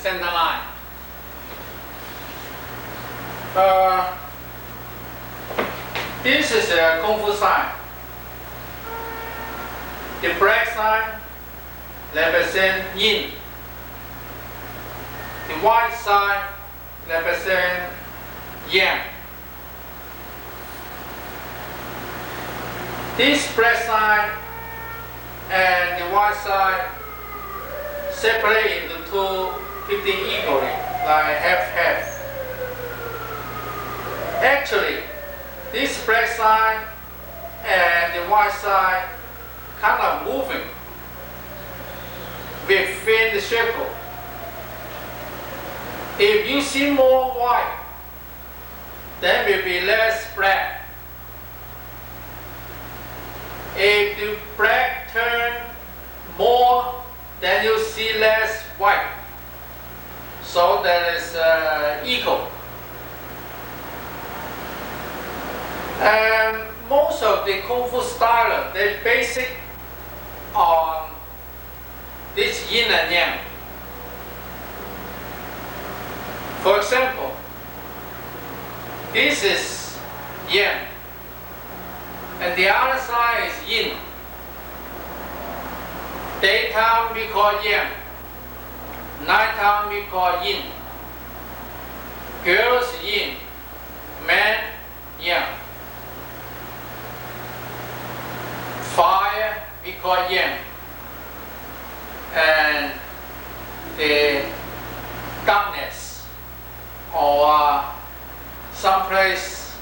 center line. This is a Kung Fu sign. The black sign represents yin. The white sign represents yang. This black sign and the white side separate into two 50 equally, like half-half. Actually, this black side and the white side kind of moving within the circle. If you see more white, there will be less black. If the black turn more, then you see less white. So that is equal. And most of the Kung Fu style, they base it on this yin and yang. For example, this is yang, and the other side is yin. Daytime we call yang, nighttime we call yin. Girls yin, men yang. Fire we call yang, and the darkness or someplace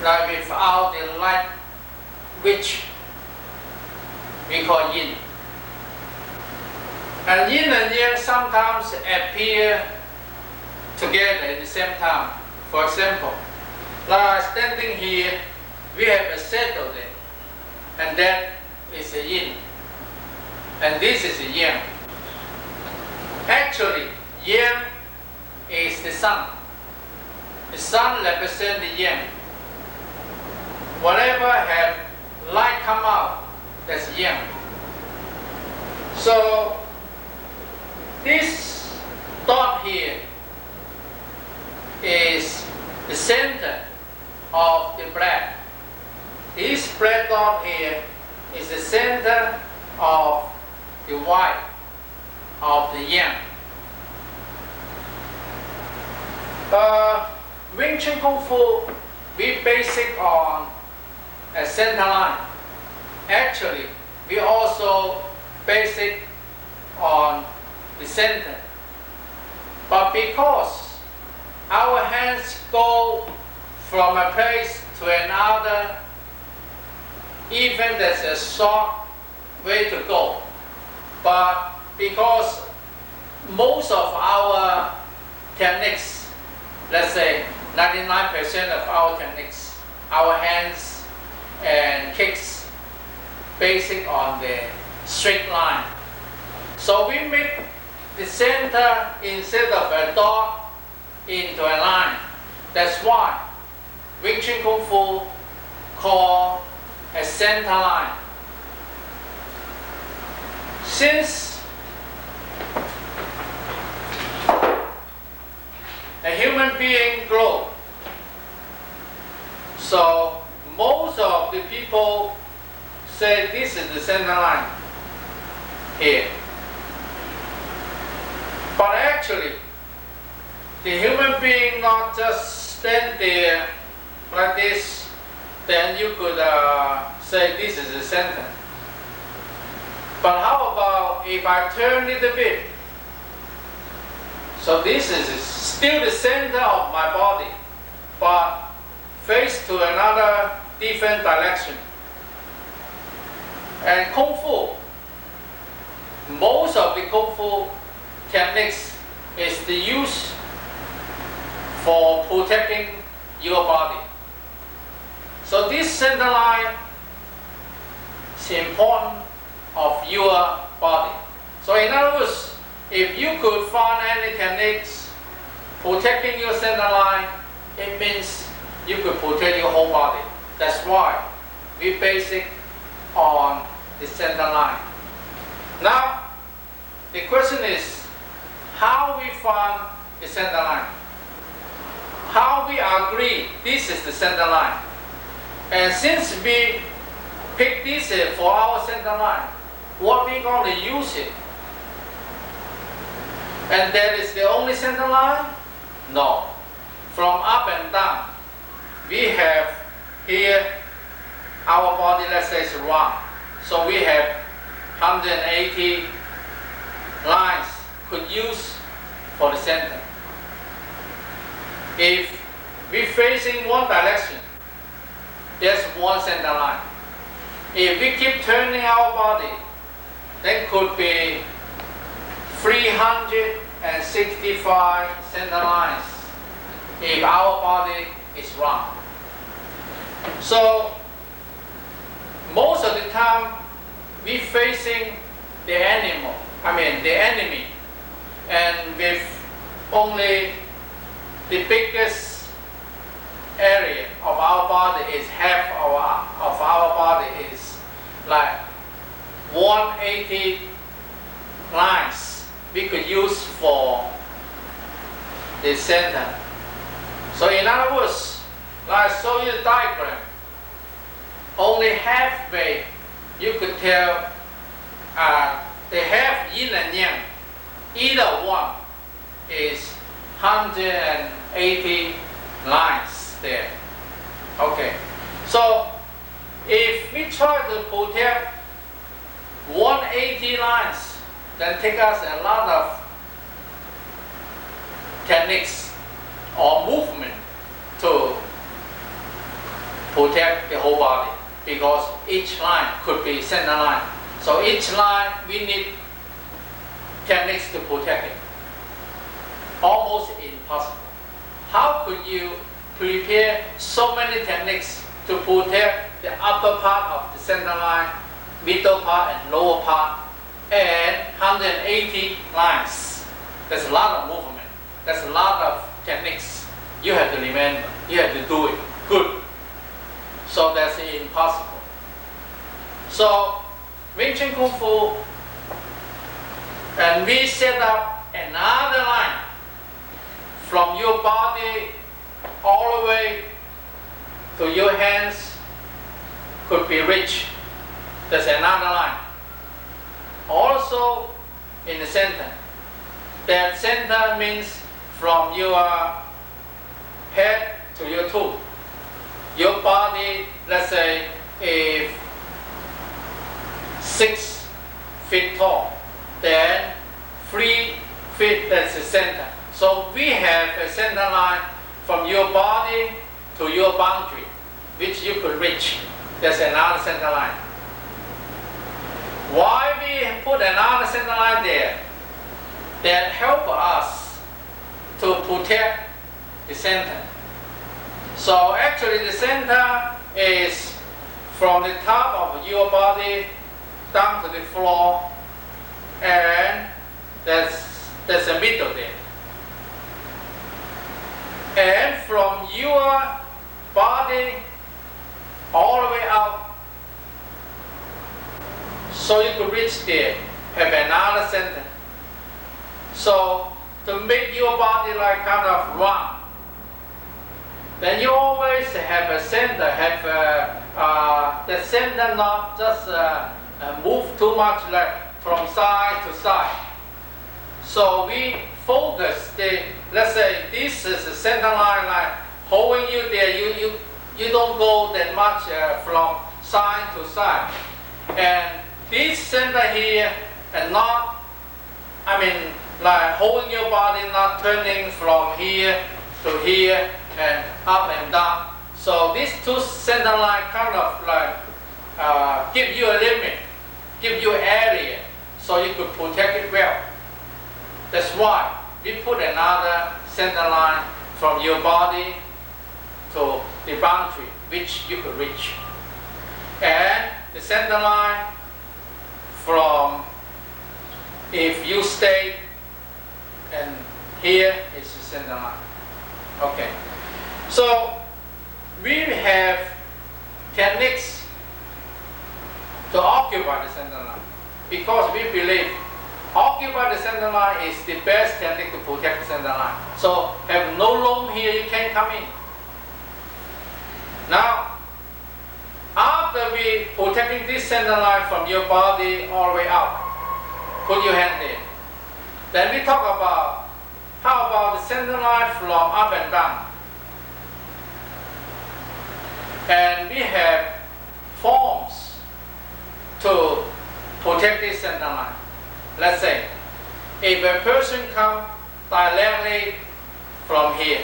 like without the light, which we call yin. And yin and yang sometimes appear together at the same time. For example, like standing here, we have a shadow there, and that is a yin, and this is a yang. Actually, yang is the sun. The sun represents the yang. Whatever have light come out, that's yang. So this dot here is the center of the black. This black dot here is the center of the white, of the yang. Wing Chun Kung Fu, we base it on a center line. Actually, we also base it on the center. But because our hands go from a place to another, even there's a short way to go. But because most of our techniques, let's say 99% of our techniques, our hands and kicks, based on the straight line. So we make the center instead of a dot into a line. That's why Wing Chun Kung Fu called a center line. Since a human being grows, so most of the people say this is the center line here. But actually, the human being not just stand there like this, then you could say this is the center. But how about if I turn it a bit? So this is still the center of my body, but face to another different direction. And Kung Fu, most of the Kung Fu techniques is the use for protecting your body. So this center line is important of your body. So in other words, if you could find any techniques protecting your center line, it means you could protect your whole body. That's why we base it on the center line. Now, the question is, how we found the center line. How we agree this is the center line. And since we pick this for our center line, what we going to use it? And that is the only center line? No. From up and down, we have here our body, let's say, is round. So we have 180 lines could use for the center. If we facing one direction, there's one center line. If we keep turning our body, then could be 365 center lines if our body is round. So most of the time we facing the enemy, and with only the biggest area of our body is half of our body is like 180 lines we could use for the center. So in other words, like I show you the diagram, only halfway you could tell the half yin and yang, either one is 180 lines there. Okay, so if we try to protect 180 lines, then take us a lot of techniques or movement to protect the whole body, because each line could be center line. So each line we need techniques to protect it. Almost impossible. How could you prepare so many techniques to protect the upper part of the center line, middle part and lower part, and 180 lines? There's a lot of movement. There's a lot of techniques. You have to remember. You have to do it good. So that's impossible. So Wing Chun Kung Fu, and we set up another line from your body all the way to your hands could be reached. There's another line. Also in the center. That center means from your head to your toe. Your body, let's say, is 6 feet tall, then 3 feet, that's the center. So we have a center line from your body to your boundary, which you could reach. There's another center line. Why we put another center line there? That help us to protect the center. So actually the center is from the top of your body down to the floor, and there's a middle there. And from your body all the way out, so you could reach there, have another center. So to make your body like kind of round, then you always have a center, have the center not just move too much like from side to side. So we focus let's say this is the center line, like holding you there, you don't go that much from side to side. And this center here, and not, like holding your body, not turning from here to here and up and down. So these two center line kind of like give you a limit, give you area, so you could protect it well. That's why we put another center line from your body to the boundary, which you could reach. And the center line from, if you stay, and here is the center line. Okay. So we have techniques to occupy the center line, because we believe Occupy the center line is the best technique to protect the center line. So have no room here, you can't come in. Now, after we protecting this center line from your body all the way out, put your hand there. Then we talk about how about the center line from up and down. And we have forms to protect this center line. Let's say, if a person comes directly from here,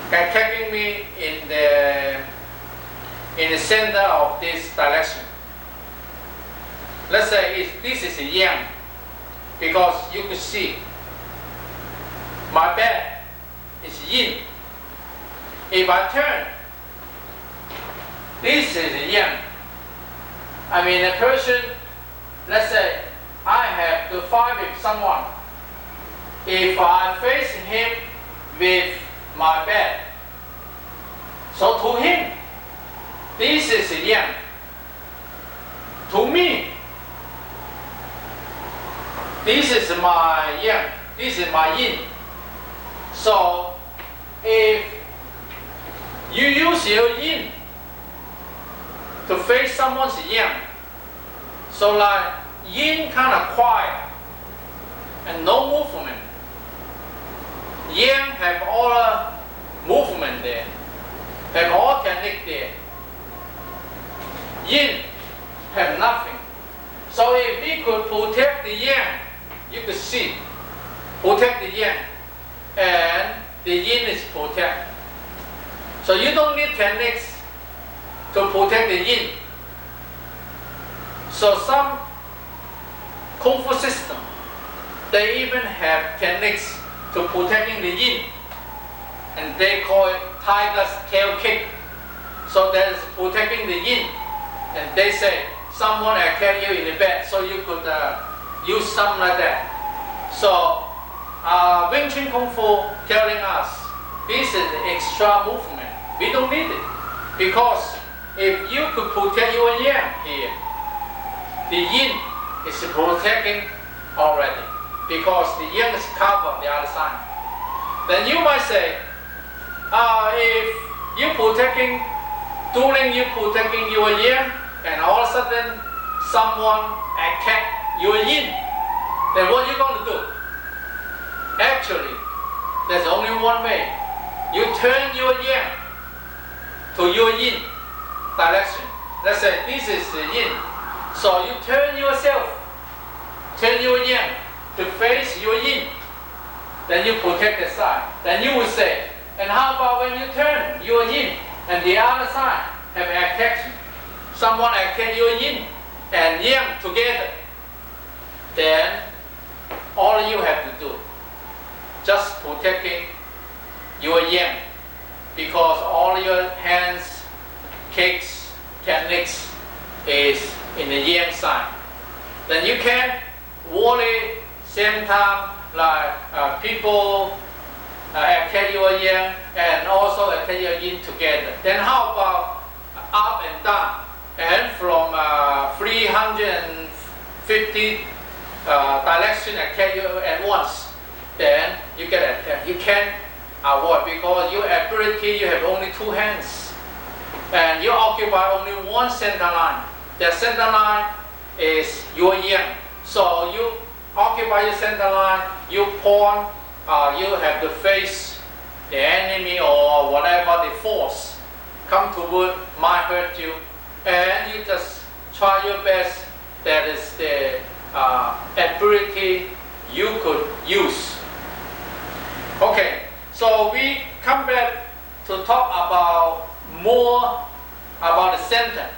attacking me in the center of this direction. Let's say if this is yang, because you could see my back is yin. If I turn, this is yang. I mean, a person, let's say I have to fight with someone. If I face him with my back, so to him, this is yang. To me, this is my yang, this is my yin. So if you use your yin to face someone's yang, so like yin kind of quiet and no movement. Yang have all the movement there, have all technique there. Yin have nothing. So if we could protect the yang, you could see, protect the yang, and the yin is protected. So you don't need techniques to protect the yin. So some Kung Fu system, they even have techniques to protecting the yin, and they call it tiger's tail kick. So that is protecting the yin, and they say someone attack you in the back, so you could use something like that. So Wing Chun Kung Fu telling us this is extra movement. We don't need it, because if you could protect your yang here, the yin is protecting already, because the yang is covered the other side. Then you might say, if you protecting, during you protecting your yang, and all of a sudden someone attack your yin, then what are you going to do? Actually, there's only one way. You turn your yang to your yin direction. Let's say this is the yin. So you turn yourself, turn your yang to face your yin. Then you protect the side. Then you will say, and how about when you turn your yin and the other side have attacked you? Someone attack your yin and yang together. Then all you have to do, just protecting your yang, because all your hands, kicks, techniques is in the yang side. Then you can worry same time like people attack your yang and also attack your yin together. Then how about up and down, and from 350 direction attack you at once? Then you get attacked. You can avoid, because your ability, you have only two hands, and you occupy only one center line. The center line is your yang. So you occupy your center line, you point, you have to face the enemy or whatever the force come toward might hurt you, and you just try your best. That is the ability you could use. Okay, so we come back to talk about more about the center.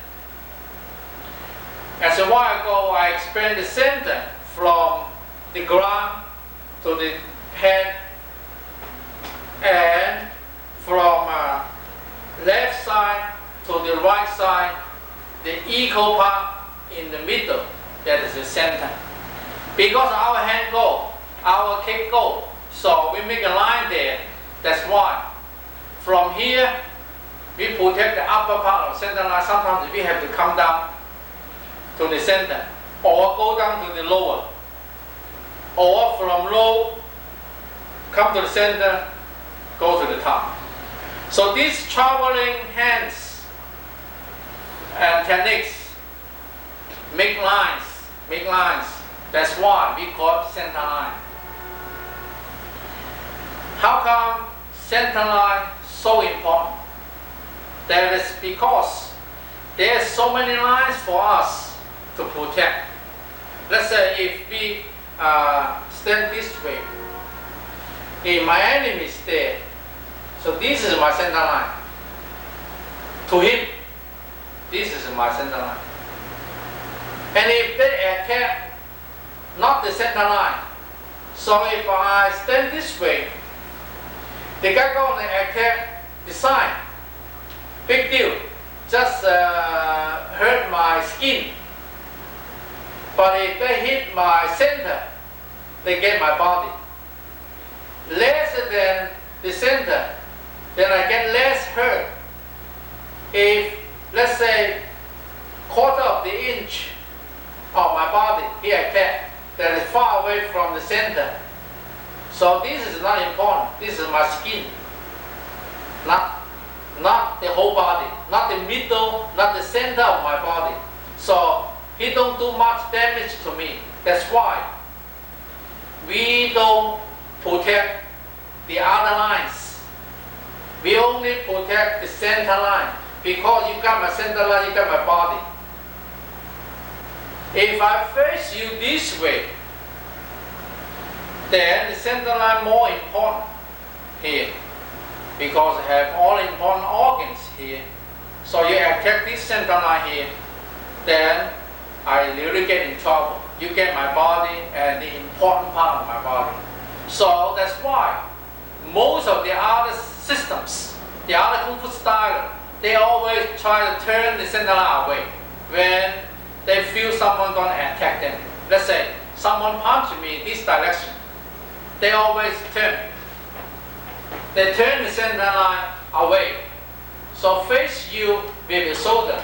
As a while ago, I explained the center from the ground to the head, and from left side to the right side, the equal part in the middle, that is the center. Because our hand go, our kick go, so we make a line there. That's why from here we protect the upper part of center line. Sometimes we have to come down to the center. or go down to the lower, or from low, come to the center, go to the top. So these traveling hands and techniques make lines. That's why we call it center line. How come center line so important? That is because there are so many lines for us to protect. Let's say if we stand this way, if my enemy is there, so this is my center line. To him, this is my center line. And if they attack not the center line, so if I stand this way, the guy going to attack the side. Big deal. Just hurt my skin. But if they hit my center, they get my body. Less than the center, then I get less hurt. If, let's say, quarter of the inch of my body he attacked, that is far away from the center. So this is not important. This is my skin, not the whole body, not the middle, not the center of my body. So he don't do much damage to me. That's why we don't protect the other lines. We only protect the center line, because you got my center line, you got my body. If I face you this way, then the center line more important here, because I have all important organs here. So you attack this center line here, then I really get in trouble. You get my body and the important part of my body. So that's why most of the other systems, the other Kung Fu style, they always try to turn the center line away when they feel someone going to attack them. Let's say someone punched me in this direction. They always turn. They turn the center line away. So face you with your shoulder,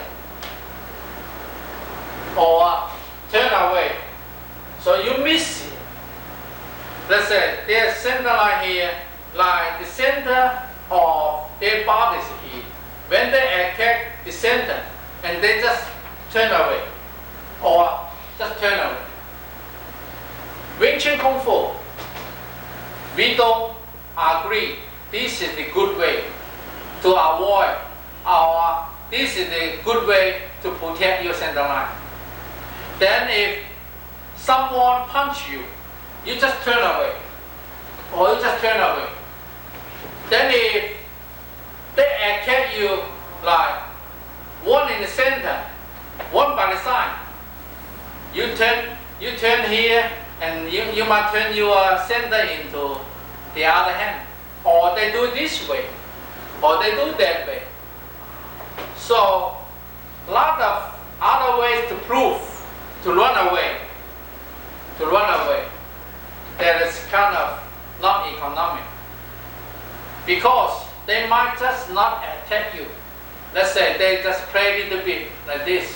or turn away. So you miss it. Let's say their center line here, like the center of their bodies here. When they attack the center, and they just turn away, or just turn away. Wing Chun Kung Fu, we don't agree this is the good way to avoid, or this is the good way to protect your center line. Then if someone punch you, you just turn away, or you just turn away. Then if they attack you, like one in the center, one by the side, you turn here, and you might turn your center into the other hand, or they do this way, or they do that way. So a lot of other ways to prove, to run away, that is kind of not economic, because they might just not attack you. Let's say they just play a little bit like this.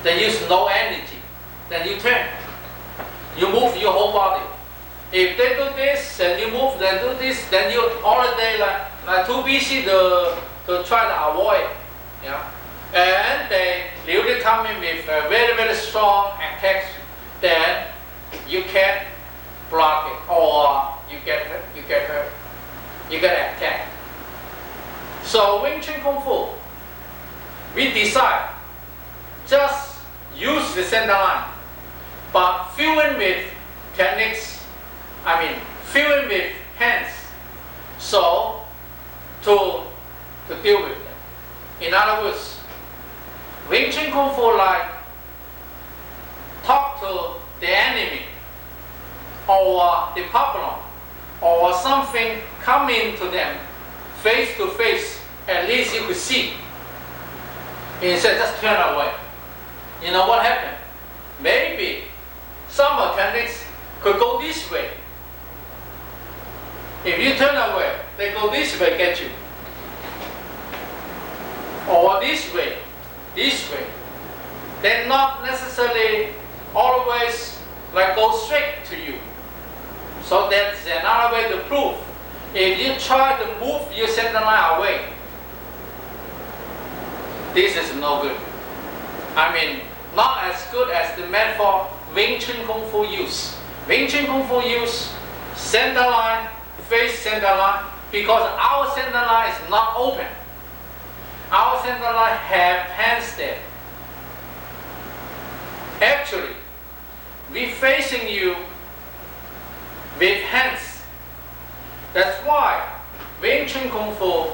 They use no energy. Then you turn. You move your whole body. If they do this and you move, then do this, then you already like too busy to try to avoid. Yeah. And they really come in with very, very strong attacks. Then you can't block it, or you get hurt, you get attacked. So Wing Chun Kung Fu, we decide just use the center line, but fill in with techniques, fill in with hands, so to deal with them. In other words, Wing Chun Kung Fu like talk to the enemy, or the problem, or something coming to them face to face, at least you could see. Instead, just turn away. You know what happened? Maybe some attendants could go this way. If you turn away, they go this way, get you. Or this way. They're not necessarily always like go straight to you. So that's another way to prove. If you try to move your center line away, this is no good. I mean, not as good as the method Wing Chun Kung Fu use. Wing Chun Kung Fu use center line, face center line, because our center line is not open. Our center line have hands there. Actually, we facing you with hands. That's why Wing Chun Kung Fu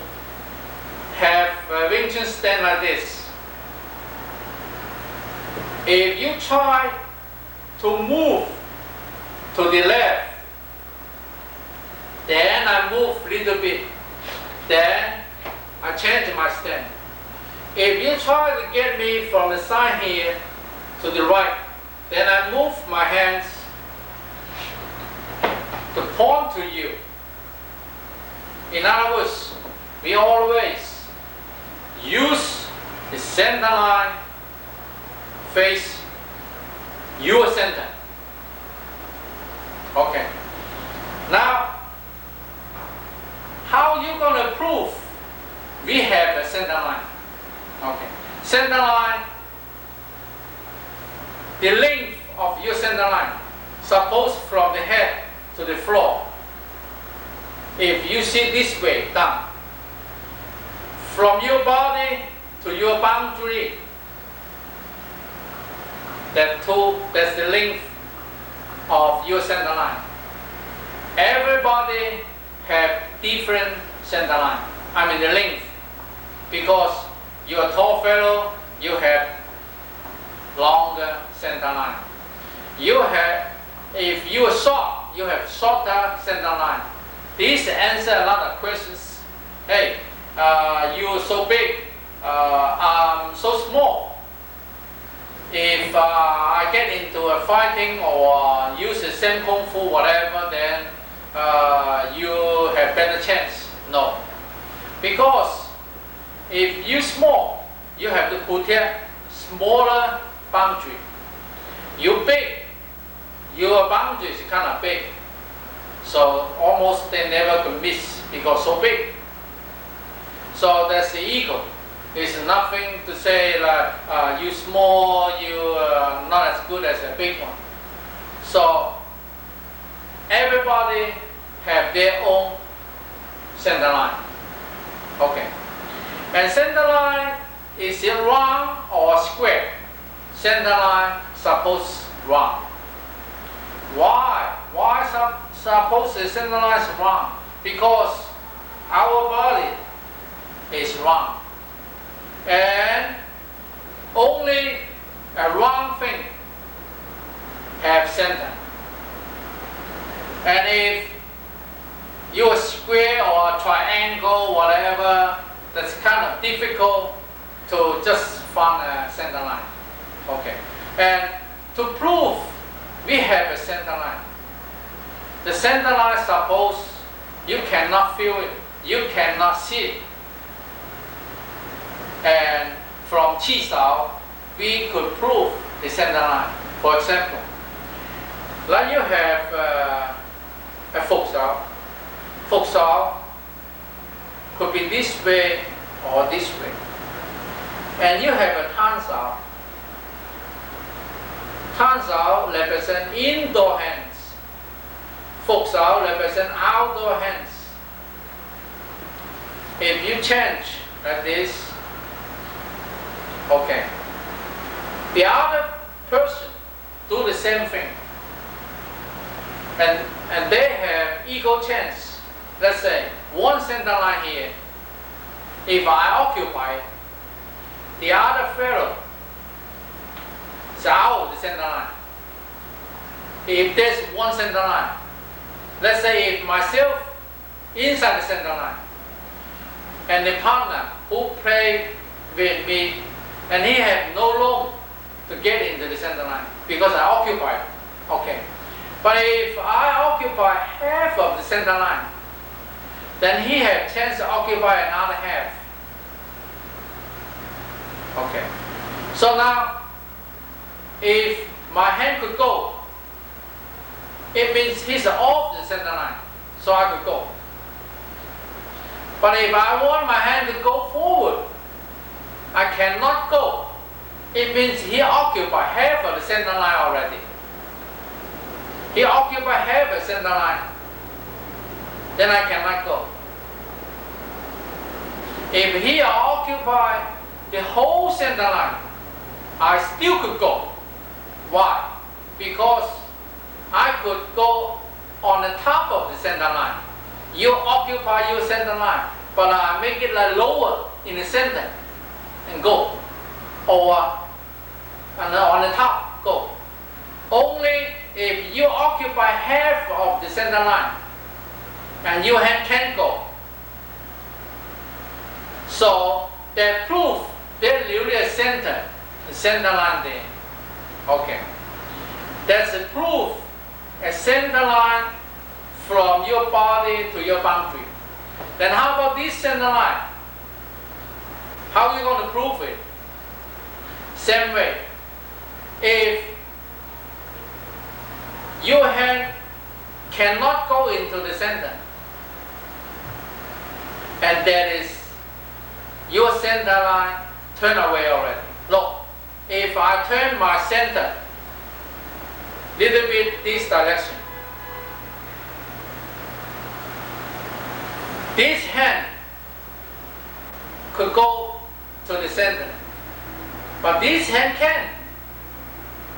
have Wing Chun stand like this. If you try to move to the left, then I move a little bit, then I change my stand. If you try to get me from the side here to the right, then I move my hands to point to you. In other words, we always use the center line face your center. Okay. Now, how you gonna prove we have a center line? Okay. Center line, the length of your center line, suppose from the head to the floor. If you see this way down, from your body to your boundary, that's the length of your center line. Everybody have different center line. I mean the length, because you're a tall fellow, you have longer center line. If you are short, you have shorter center line. This answer a lot of questions. Hey, you're so big, I'm so small. If I get into a fighting or use the same kung fu, whatever, then you have better chance. No, because if you small, you have to protect smaller boundary. You big, your boundary is kind of big, so almost they never could miss because so big. So that's the ego. It's nothing to say like you small, you not as good as a big one. So everybody have their own center line. Okay. And center line is it round or square? Center line suppose round. Why? Why suppose the center line is round? Because our body is round. And only a round thing have center. And if you're square or triangle, whatever, that's kind of difficult to just find a center line. Okay. And to prove we have a center line, the center line, suppose you cannot feel it, you cannot see it. And from Chi Sao, we could prove the center line. For example, like you have a Fuk Sao. Fuk Sao could be this way or this way. And you have a Tan Sao. Tan Sao represents indoor hands. Fuk Sao represents outdoor hands. If you change like this, okay, the other person do the same thing, and they have equal chance. Let's say one center line here, if I occupy it, the other fellow is out of the center line. If there's one center line, let's say if myself inside the center line, and the partner who play with me, and he have no room to get into the center line because I occupy it. Okay. But if I occupy half of the center line, then he have chance to occupy another half. Okay. So now, if my hand could go, it means he's off the center line, so I could go. But if I want my hand to go forward, I cannot go. It means he occupies half of the center line already. He occupies half the center line. Then I cannot go. If he occupies the whole center line, I still could go. Why? Because I could go on the top of the center line. You occupy your center line, but I make it like lower in the center and go. Or on the top, go. Only if you occupy half of the center line and your hand can't go. So that proof there's really a center line there. Okay. That's a proof, a center line from your body to your boundary. Then how about this center line? How are you going to prove it? Same way. If your hand cannot go into the center, and that is your center line turn away already. Look, if I turn my center little bit this direction, this hand could go to the center, but this hand can't.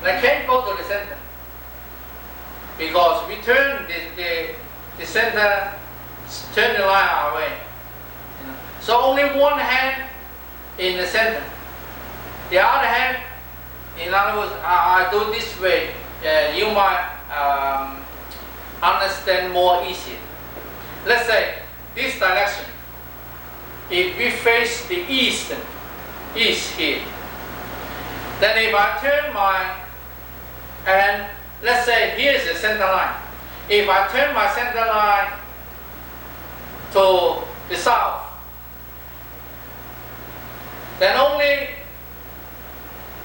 They can't go to the center because we turn the center, turn the line away. So only one hand in the center. The other hand, in other words, I do this way. You might understand more easily. Let's say this direction. If we face the east here, then if I turn my and let's say here's the center line. If I turn my center line to the south, then only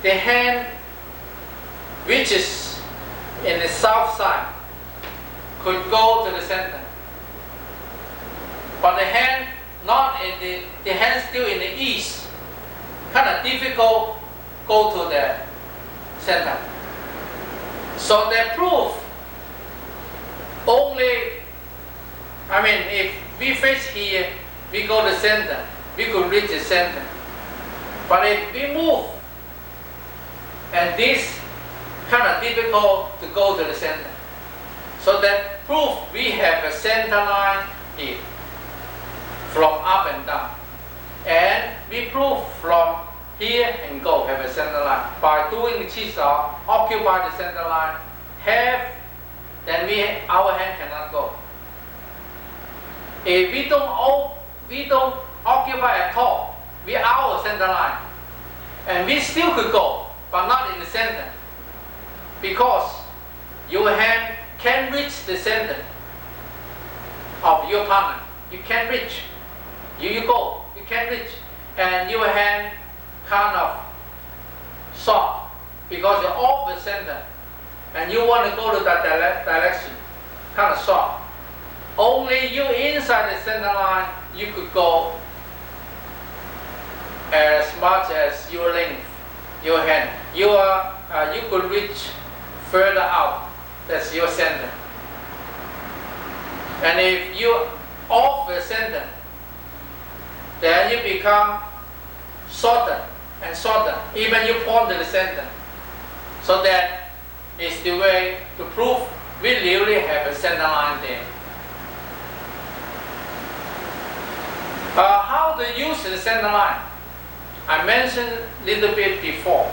the hand which is in the south side could go to the center. But the hand not in the hand still in the east, kind of difficult go to the center. So that proof only, if we face here, we go to the center, we could reach the center. But if we move, and this kind of difficult to go to the center. So that proof we have a center line here, from up and down. And we prove from here and go have a center line. By doing the chisel, occupy the center line, have, then our hand cannot go. If we don't occupy at all, we are our center line. And we still could go, but not in the center. Because your hand can reach the center of your partner. You can reach. You go, you can reach. And your hand kind of short because you're off the center. And you want to go to that direction, kind of short. Only you inside the center line, you could go as much as your length, your hand. You could reach further out. That's your center. And if you off the center, then you become shorter and shorter. Even you point to the center. So that is the way to prove we really have a center line there. How to use the center line? I mentioned a little bit before.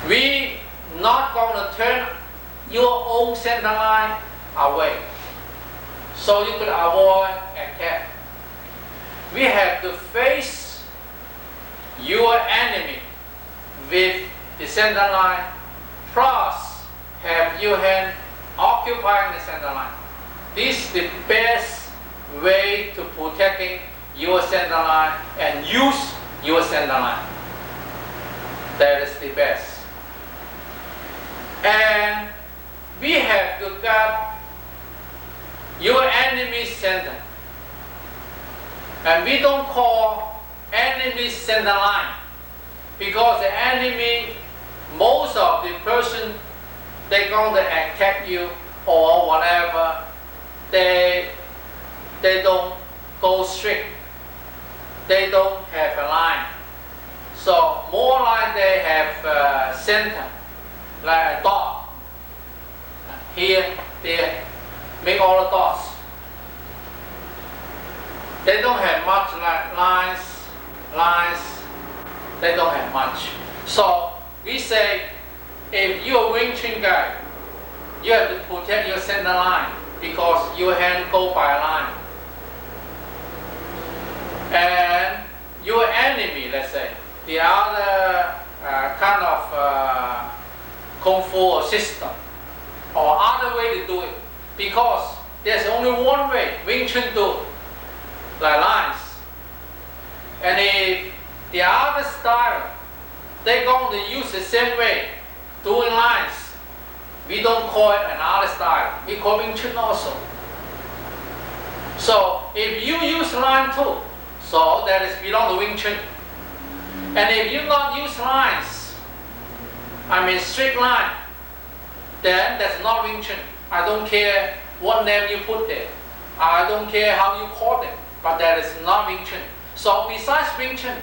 We not going to turn your own center line away, so you could avoid a cat. We have to face your enemy with the center line, plus have your hand occupying the center line. This is the best way to protecting your center line and use your center line. That is the best. And we have to get your enemy center. And we don't call enemy center line because the enemy, most of the person, they're going to attack you or whatever, they don't go straight. They don't have a line. So more like they have a center, like a dot. Here, there, make all the dots. They don't have much like lines, they don't have much. So we say, if you're a Wing Chun guy, you have to protect your center line because your hand go by a line. And your enemy, let's say, the other kind of Kung Fu system or other way to do it, because there's only one way Wing Chun do it, like lines. And if the other style, they're going to use the same way, doing lines, we don't call it another style, we call Wing Chun also. So if you use line too, so that is belong to Wing Chun. And if you not use lines, I mean straight line, then that's not Wing Chun. I don't care what name you put there. I don't care how you call them, but that is not Wing Chun. So besides Wing Chun,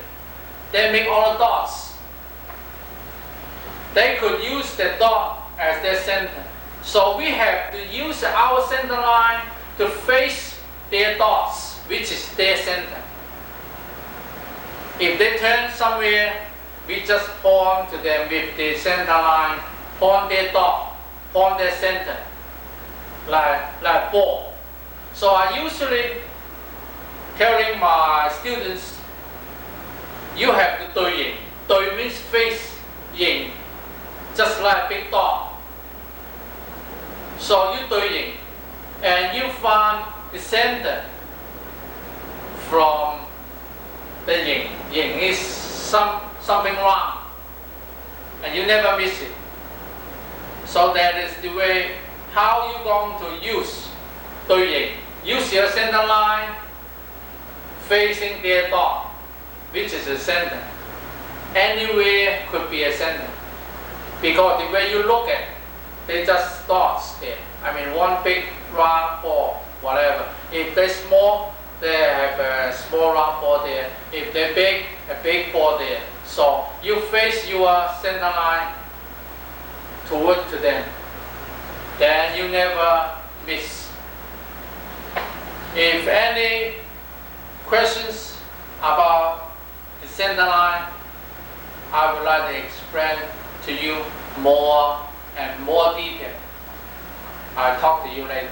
they make all the dots. They could use the dot as their center. So we have to use our center line to face their dots, which is their center. If they turn somewhere, we just point to them with the center line, point their dot, point their center, like ball. So I usually telling my students, you have to 對形. 對 means face 形, just like big dot. So you 對形, and you find the center from the 形. 形 is something round, and you never miss it. So that is the way how you going to use 對形. Use your center line facing their dot, which is a center. Anywhere could be a center, because the way you look at, they just dots there. I mean, one big round ball, whatever. If they're small, they have a small round ball there. If they're big, a big ball there. So you face your center line toward to them, then you never miss. If any questions about the center line, I would like to explain to you more and more detail. I'll talk to you later.